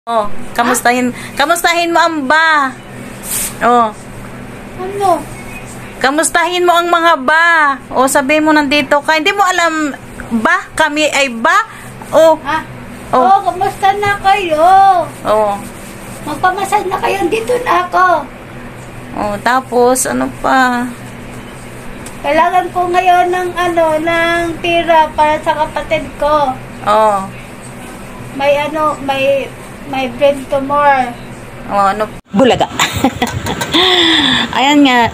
Oh, kamustahin mo ang ba? Oh, Ano? kamustahin mo ang mga ba? O sabihin mo nandito ka. Hindi mo alam ba? Kami ay ba? Oh, Ha? Oh. Oh, kamusta na kayo? oh. Magpamasal na kayo, dito na ako. Oh, tapos ano pa? Kailangan ko ngayon ng tira para sa kapatid ko. Oh. May brain tumor. Oh, ano? Bulaga. Ayan nga.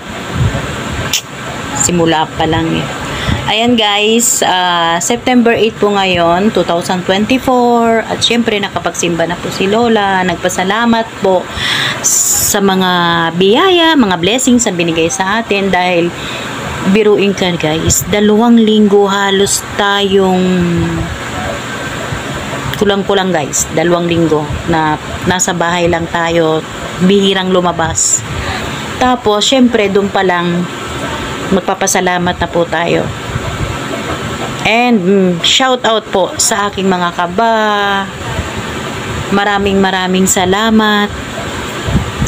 Simula pa lang eh. Ayan guys, September 8 po ngayon, 2024. At syempre nakapagsimba na po si Lola. Nagpasalamat po sa mga biyaya, mga blessings na binigay sa atin. Dahil biruin ka guys, 2 linggo halos tayong kulang-kulang guys, 2 linggo na nasa bahay lang tayo, bihirang lumabas. Tapos syempre doon pa lang magpapasalamat na po tayo. And shout out po sa aking mga kaba. Maraming salamat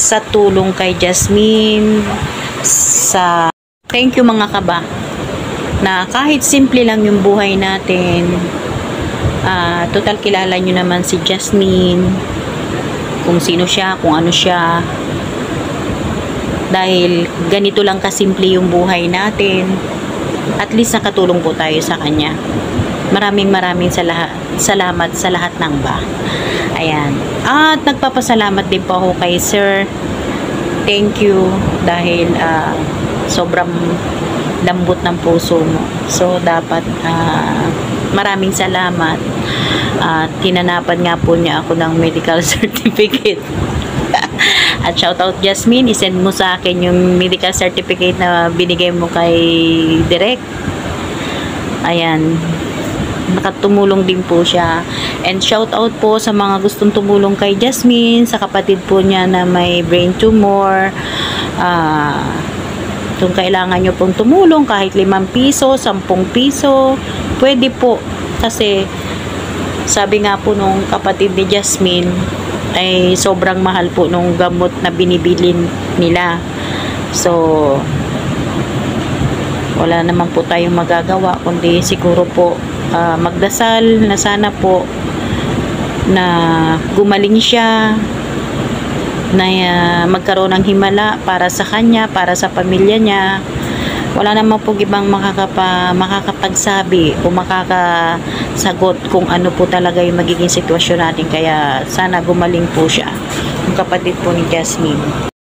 sa tulong kay Jasmine, sa thank you mga kaba na kahit simple lang yung buhay natin. Total kilala nyo naman si Jasmine, kung sino siya, kung ano siya. Dahil ganito lang kasimple yung buhay natin, at least nakatulong po tayo sa kanya. Maraming salamat sa lahat ng ba. Ayan. At nagpapasalamat din po ako kay Sir. Thank you dahil sobrang lambot ng puso mo. So dapat maraming salamat. Tinanapan nga po niya ako ng medical certificate. At shout out Jasmine, isend mo sa akin yung medical certificate na binigay mo kay Direk. Ayan. Nakatumulong din po siya. And shout out po sa mga gustong tumulong kay Jasmine, sa kapatid po niya na may brain tumor. Kung kailangan nyo pong tumulong kahit 5 piso, 10 piso, pwede po. Kasi sabi nga po nung kapatid ni Jasmine, ay sobrang mahal po nung gamot na binibili nila. So wala naman po tayong magagawa kundi siguro po magdasal na sana po na gumaling siya, na magkaroon ng himala para sa kanya, para sa pamilya niya. Wala naman po ibang makakapagsabi o makakasagot kung ano po talaga yung magiging sitwasyon natin. Kaya sana gumaling po siya, yung kapatid po ni Jasmine.